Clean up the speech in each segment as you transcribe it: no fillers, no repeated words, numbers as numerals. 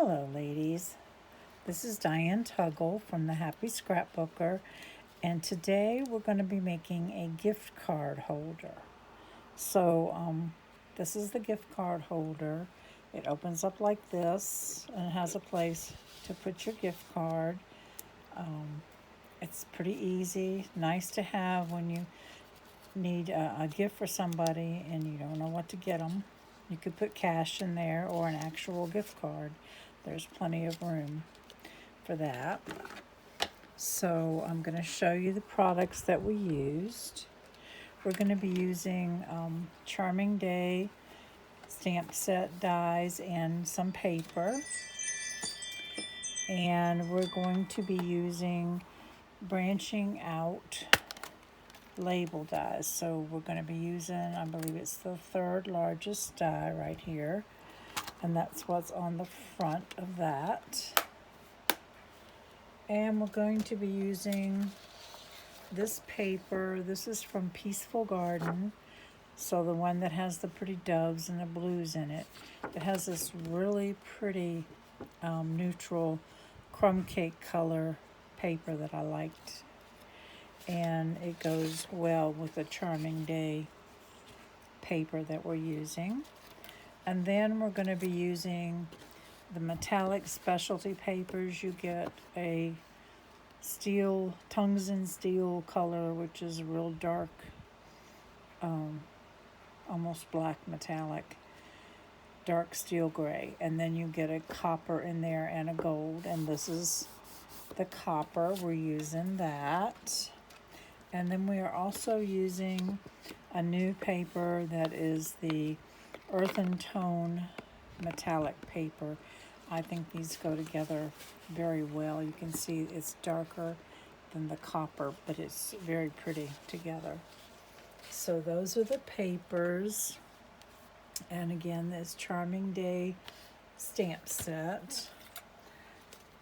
Hello ladies, this is Diane Tuggle from the Happy Scrapbooker, and today we're going to be making a gift card holder. This is the gift card holder. It opens up like this and it has a place to put your gift card. It's pretty easy, nice to have when you need a gift for somebody and you don't know what to get them. You could put cash in there or an actual gift card. There's plenty of room for that. So I'm going to show you the products that we used. We're going to be using Charming Day stamp set dies and some paper. And we're going to be using branching out label dies. So we're going to be using, I believe it's the third largest die right here. And that's what's on the front of that. And we're going to be using this paper. This is from Peaceful Garden. So the one that has the pretty doves and the blues in it. It has this really pretty neutral crumb cake color paper that I liked. And it goes well with the Charming Day paper that we're using. And then we're going to be using the metallic specialty papers. You get a steel, tungsten steel color, which is a real dark, almost black metallic, dark steel gray. And then you get a copper in there and a gold. And this is the copper. We're using that. And then we are also using a new paper that is the earthen tone metallic paper. I think these go together very well. You can see it's darker than the copper, but it's very pretty together. So those are the papers. And again, this Charming Day stamp set.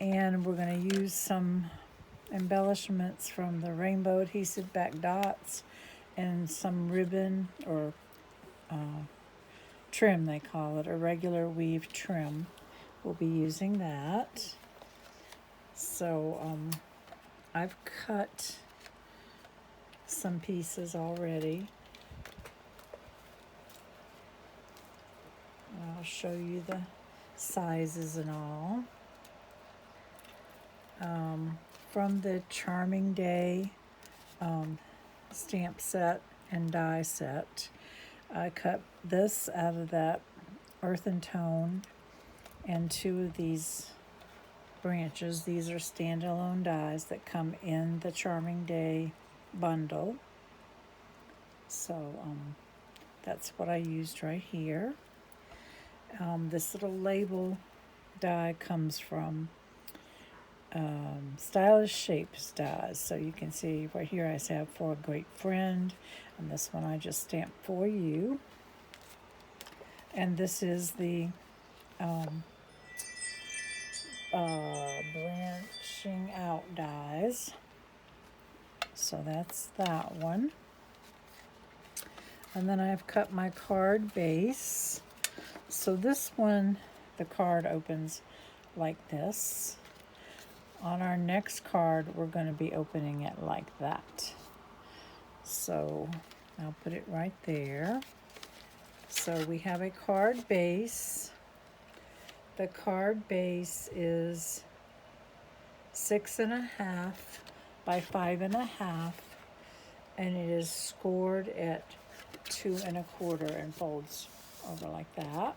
And we're going to use some embellishments from the rainbow adhesive back dots and some ribbon or trim, they call it, a regular weave trim. We'll be using that. So I've cut some pieces already. I'll show you the sizes and all. From the Charming Day stamp set and die set, I cut this out of that earthen tone and two of these branches. These are standalone dies that come in the Charming Day bundle. So that's what I used right here. This little label die comes from Stylish Shapes dies. So you can see right here I have For a Great Friend, and this one I just stamped For You. And this is the branching out dies. So that's that one. And then I've cut my card base. So this one, the card opens like this. On our next card, we're going to be opening it like that. So I'll put it right there. So we have a card base. The card base is 6.5 by 5.5, and it is scored at 2 1/4 and folds over like that.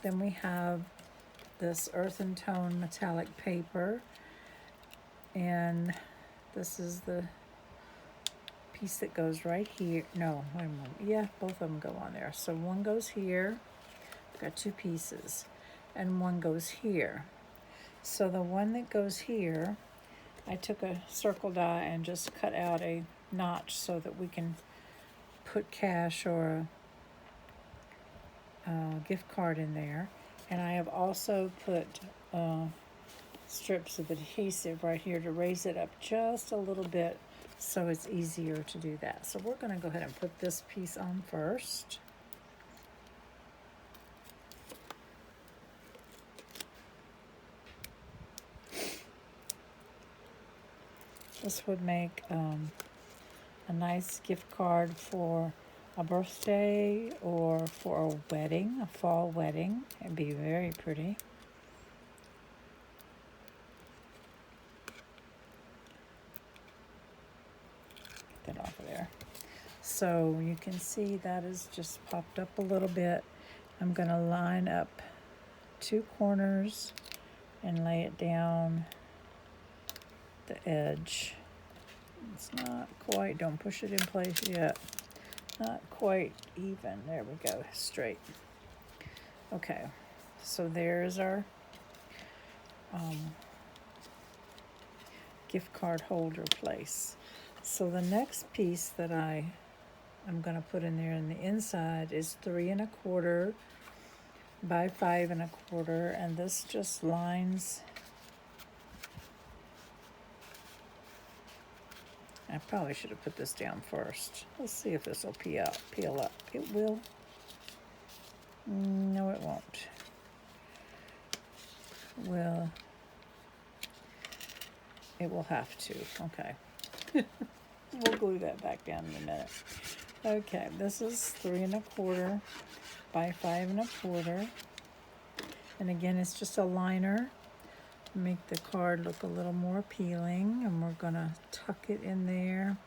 Then we have this earthen tone metallic paper, and this is the piece that goes right here. No, wait a moment. Yeah, both of them go on there. So one goes here. I've got two pieces, and one goes here. So the one that goes here, I took a circle die and just cut out a notch so that we can put cash or a gift card in there. And I have also put strips of adhesive right here to raise it up just a little bit so it's easier to do that. So we're going to go ahead and put this piece on first. This would make a nice gift card for a birthday or for a wedding, a fall wedding. It'd be very pretty. Get that off of there. So you can see that is just popped up a little bit. I'm going to line up 2 corners and lay it down the edge. It's not quite, don't push it in place yet. Not quite even. There we go, straight. Okay, so there's our gift card holder place. So the next piece that I'm going to put in there in the inside is 3 1/4 by 5 1/4, and this just lines. I probably should have put this down first. Let's see if this will peel up. It will. No, it won't. Well, it will have to. Okay. We'll glue that back down in a minute. Okay, this is 3 1/4 by 5 1/4. And again, it's just a liner. Make the card look a little more appealing, and we're gonna tuck it in there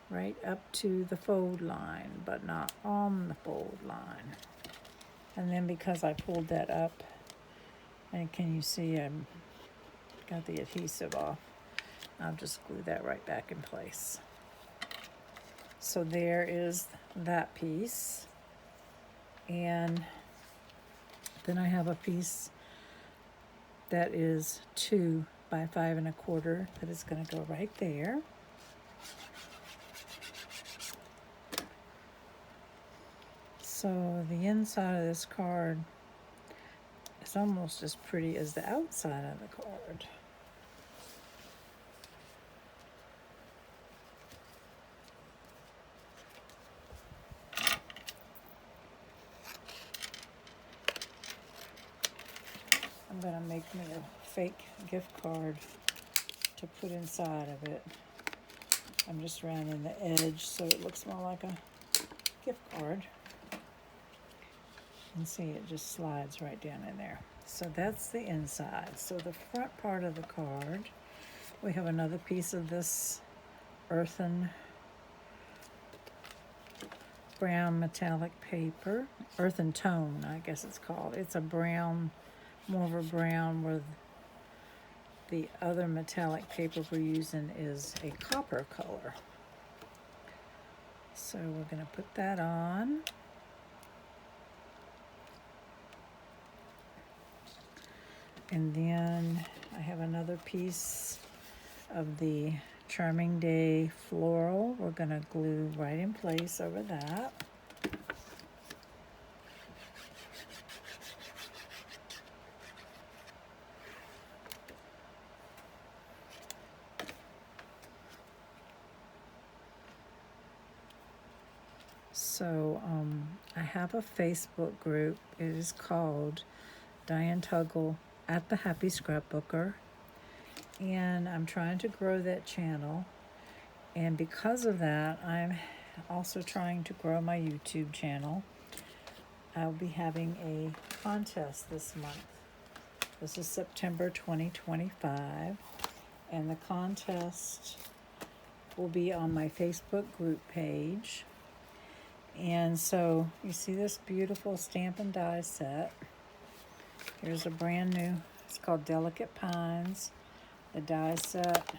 right up to the fold line, but not on the fold line. And then because I pulled that up, and can you see I got the adhesive off, I'll just glue that right back in place. So there is that piece. And then I have a piece that is 2 by 5 1/4 that is going to go right there. So the inside of this card is almost as pretty as the outside of the card. I'm going to make me a fake gift card to put inside of it. I'm just rounding the edge so it looks more like a gift card. You can see it just slides right down in there. So that's the inside. So the front part of the card, we have another piece of this earthen brown metallic paper. Earthen tone, I guess it's called. It's a brown, more of a brown, where the other metallic paper we're using is a copper color. So we're going to put that on. And then I have another piece of the Charming Day floral. We're going to glue right in place over that. So I have a Facebook group. It is called Diane Tuggle at the Happy Scrapbooker, and I'm trying to grow that channel, and because of that I'm also trying to grow my YouTube channel. I'll be having a contest this month. This is September 2025, and the contest will be on my Facebook group page. And so you see this beautiful stamp and die set. Here's a brand new, it's called Delicate Pines, the die set,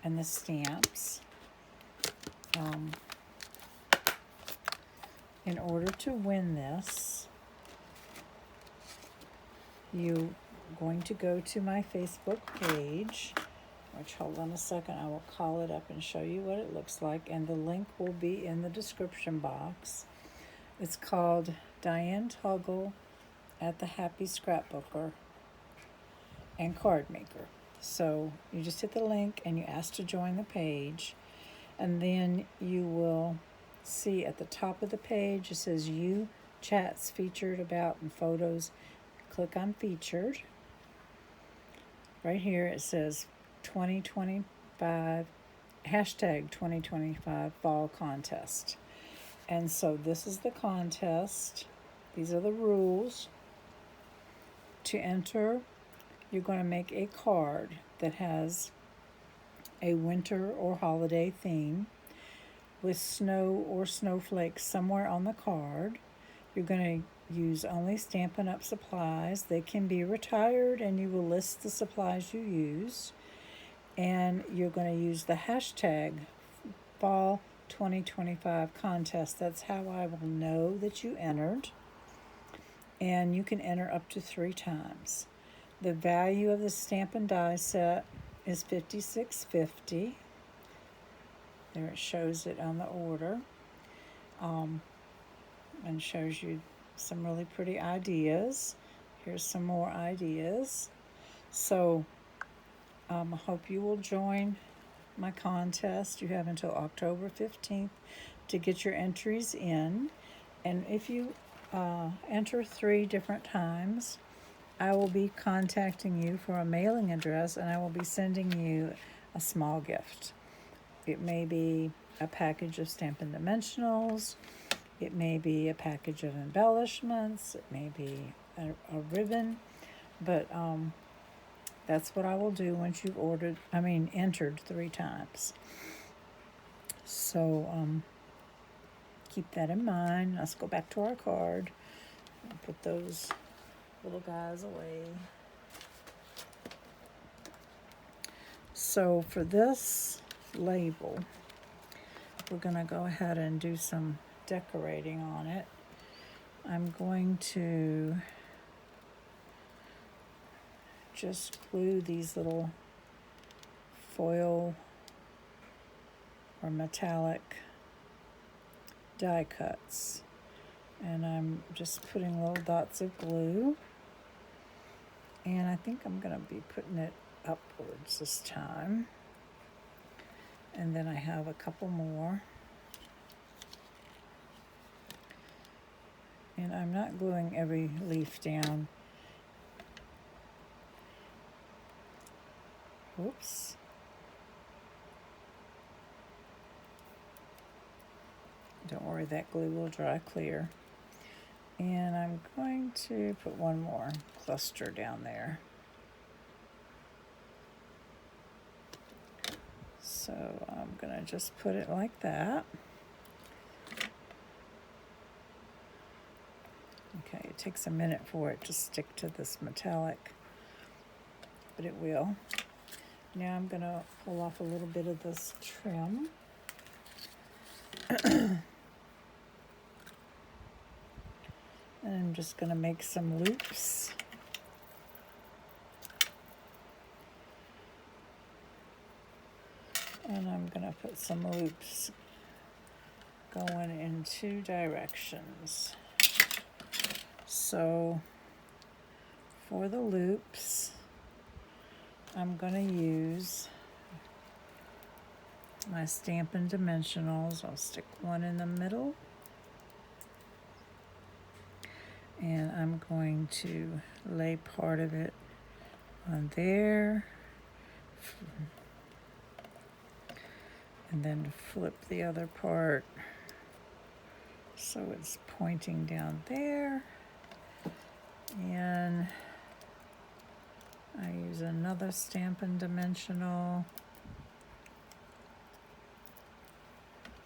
and the stamps. In order to win this, you're going to go to my Facebook page, which, hold on a second, I will call it up and show you what it looks like, and the link will be in the description box. It's called Diane Tuggle at the Happy Scrapbooker and Card Maker. So you just hit the link and you ask to join the page, and then you will see at the top of the page it says You Chats Featured About and Photos. Click on Featured. Right here it says 2025, hashtag 2025 fall contest. And so this is the contest. These are the rules. To enter, you're going to make a card that has a winter or holiday theme with snow or snowflakes somewhere on the card. You're going to use only Stampin' Up! Supplies. They can be retired, and you will list the supplies you use. And you're going to use the hashtag fall 2025 contest. That's how I will know that you entered. And you can enter up to 3 times. The value of the Stampin' Die set is $56.50. There it shows it on the order, and shows you some really pretty ideas. Here's some more ideas. So I hope you will join my contest. You have until October 15th to get your entries in. And if you enter 3 different times, I will be contacting you for a mailing address, and I will be sending you a small gift. It may be a package of Stampin' Dimensionals. It may be a package of embellishments. It may be a ribbon. But that's what I will do once you've entered 3 times. So keep that in mind. Let's go back to our card and put those little guys away. So for this label, we're going to go ahead and do some decorating on it. I'm going to just glue these little foil or metallic die cuts, and I'm just putting little dots of glue, and I think I'm going to be putting it upwards this time, and then I have a couple more, and I'm not gluing every leaf down. Whoops. Don't worry, that glue will dry clear. And I'm going to put one more cluster down there. So I'm going to just put it like that. Okay, it takes a minute for it to stick to this metallic, but it will. Now I'm going to pull off a little bit of this trim. And I'm just going to make some loops. And I'm going to put some loops going in 2 directions. So for the loops, I'm going to use my Stampin' Dimensionals. I'll stick one in the middle. And I'm going to lay part of it on there. And then flip the other part so it's pointing down there. And I use another Stampin' Dimensional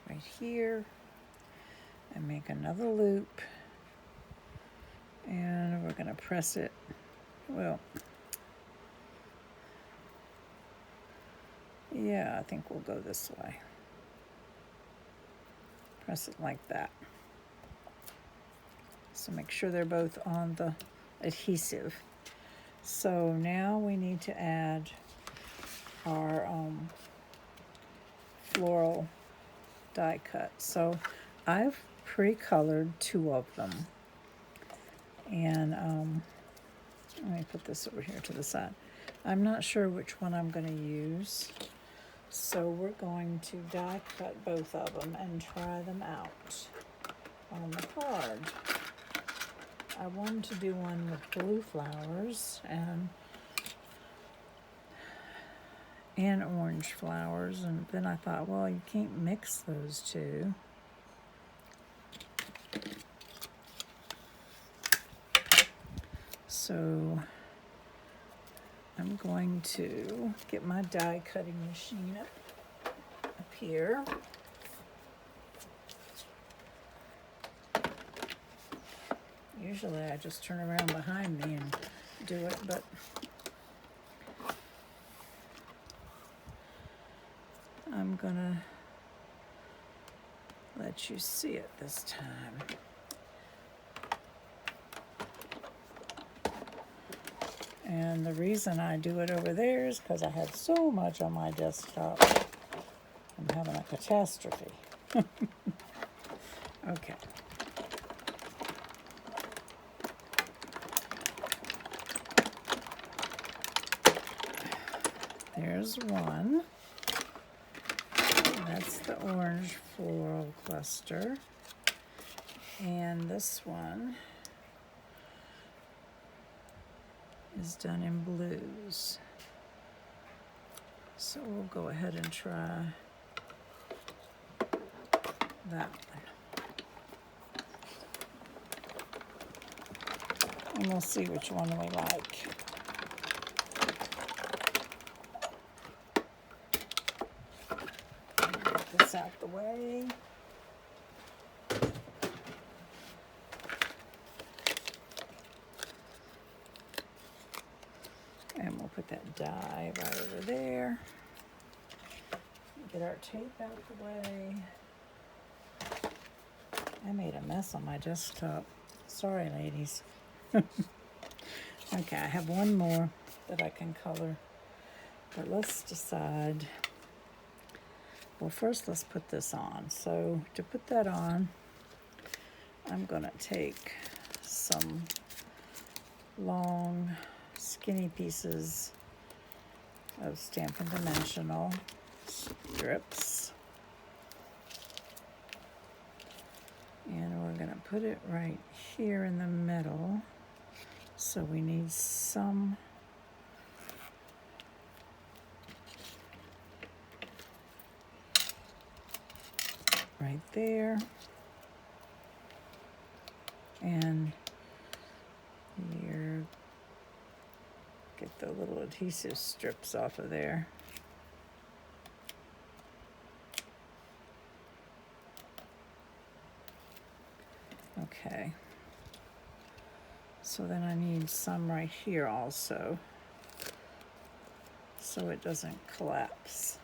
right here and make another loop. And we're going to press it, well, yeah, I think we'll go this way. Press it like that. So make sure they're both on the adhesive. So now we need to add our floral die cut. So I've pre-colored 2 of them. And let me put this over here to the side. I'm not sure which one I'm going to use. So we're going to die cut both of them and try them out on the card. I wanted to do one with blue flowers, and orange flowers, and then I thought, well, you can't mix those two. So I'm going to get my die cutting machine up here. Usually I just turn around behind me and do it, but I'm gonna let you see it this time. And the reason I do it over there is because I had so much on my desktop. I'm having a catastrophe. Okay. There's one. That's the orange floral cluster. And this one is done in blues. So we'll go ahead and try that one. And we'll see which one we like. Get this out the way. And we'll put that die right over there. Get our tape out the way. I made a mess on my desktop. Sorry, ladies. Okay, I have one more that I can color. But let's decide. Well, first let's put this on. So to put that on, I'm gonna take some long, skinny pieces of Stampin' Dimensional strips. And we're gonna put it right here in the middle. So we need some right there. And here, get the little adhesive strips off of there. Okay. So then I need some right here also, so it doesn't collapse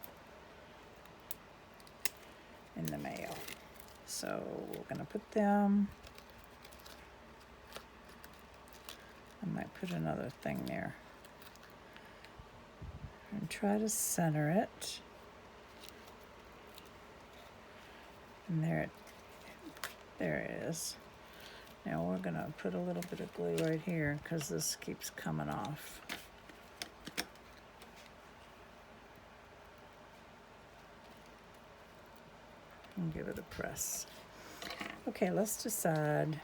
in the mail. So we're gonna put them. I might put another thing there. And try to center it. And there it is. Now we're gonna put a little bit of glue right here because this keeps coming off. And give it a press. Okay, let's decide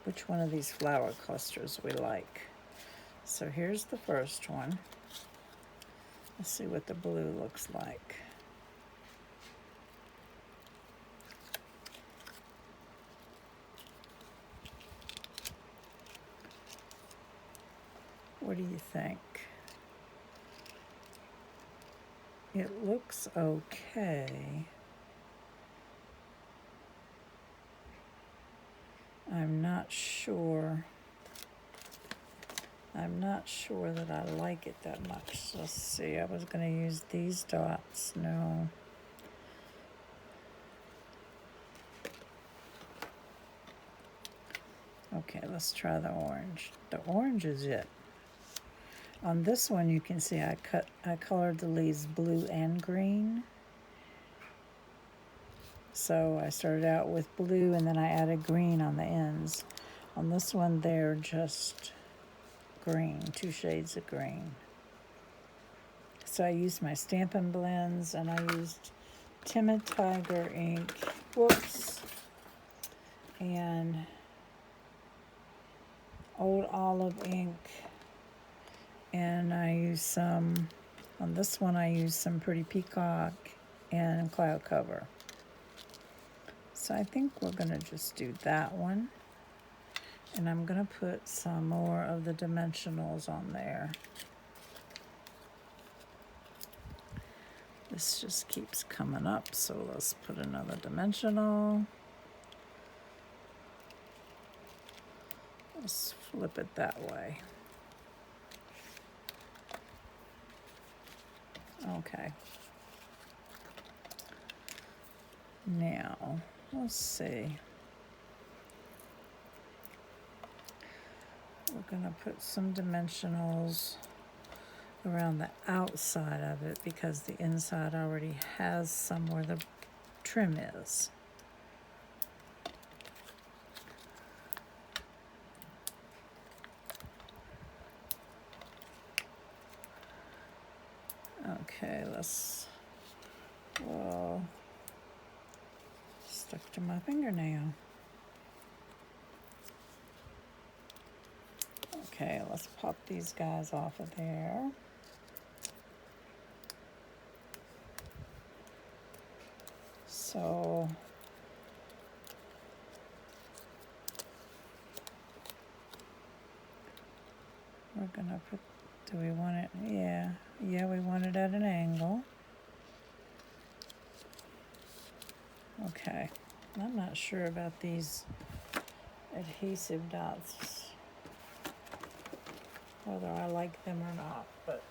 which one of these flower clusters we like. So here's the first one. Let's see what the blue looks like. What do you think? It looks okay. I'm not sure that I like it that much. Let's see, I was going to use these dots. No. Okay, let's try the orange. The orange is it. On this one, you can see I colored the leaves blue and green. So I started out with blue and then I added green on the ends. On this one, they're just green, 2 shades of green. So I used my Stampin' Blends and I used Timid Tiger ink, whoops, and Old Olive ink And I use some, on this one I use some Pretty Peacock and Cloud Cover. So I think we're gonna just do that one. And I'm gonna put some more of the dimensionals on there. This just keeps coming up, so let's put another dimensional. Let's flip it that way. Okay. Now, let's see. We're gonna put some dimensionals around the outside of it because the inside already has some where the trim is. Okay, let's, well, stuck to my fingernail. Okay, let's pop these guys off of there. So we're gonna put, do we want it? Yeah, we want it at an angle. Okay, I'm not sure about these adhesive dots, whether I like them or not, but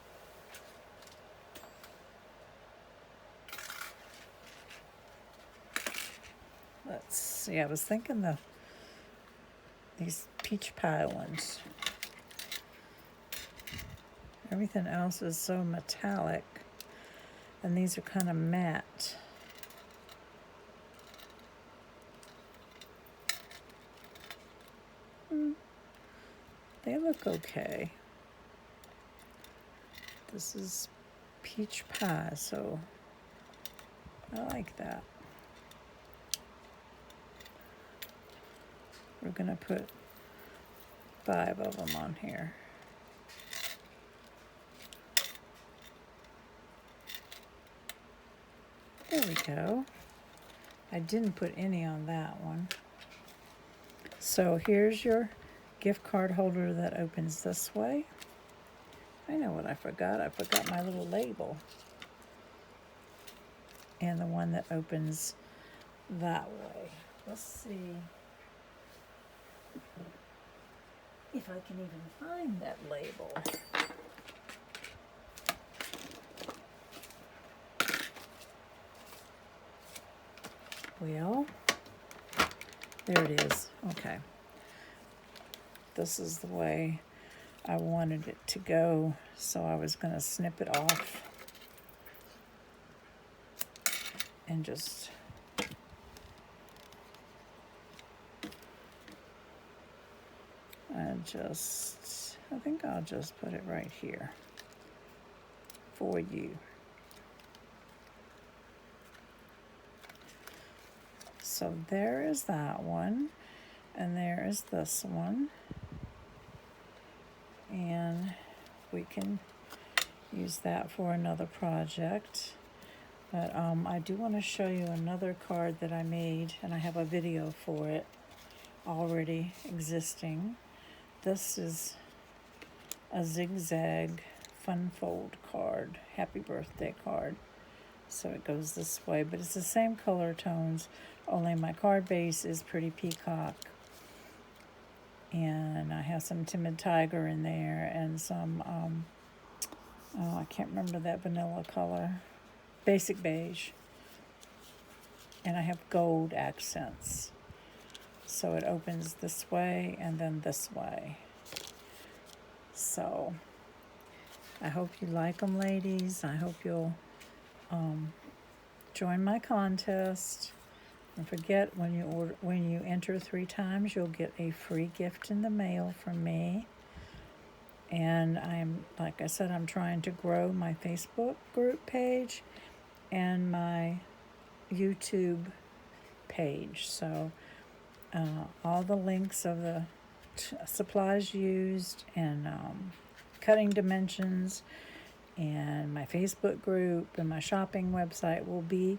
let's see. I was thinking these peach pie ones. Everything else is so metallic, and these are kind of matte. They look okay. This is peach pie, so I like that. We're gonna put 5 of them on here. There we go. I didn't put any on that one. So here's your gift card holder that opens this way. I know what I forgot. I forgot my little label. And the one that opens that way. Let's see if I can even find that label. Well, there it is. Okay. This is the way I wanted it to go, so I was going to snip it off and just I think I'll just put it right here for you. So there is that one, and there is this one. And we can use that for another project. But I do want to show you another card that I made, and I have a video for it already existing. This is a zigzag fun fold card, happy birthday card. So it goes this way, but it's the same color tones, only my card base is Pretty Peacock. And I have some Timid Tiger in there and some, oh, I can't remember that vanilla color, Basic Beige. And I have gold accents. So it opens this way and then this way. So I hope you like them, ladies. I hope you'll join my contest. Don't forget, when you enter 3 times, you'll get a free gift in the mail from me. And like I said, I'm trying to grow my Facebook group page and my YouTube page. So all the links of the supplies used and cutting dimensions, and my Facebook group and my shopping website will be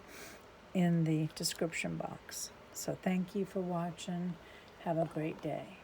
in the description box. So thank you for watching. Have a great day.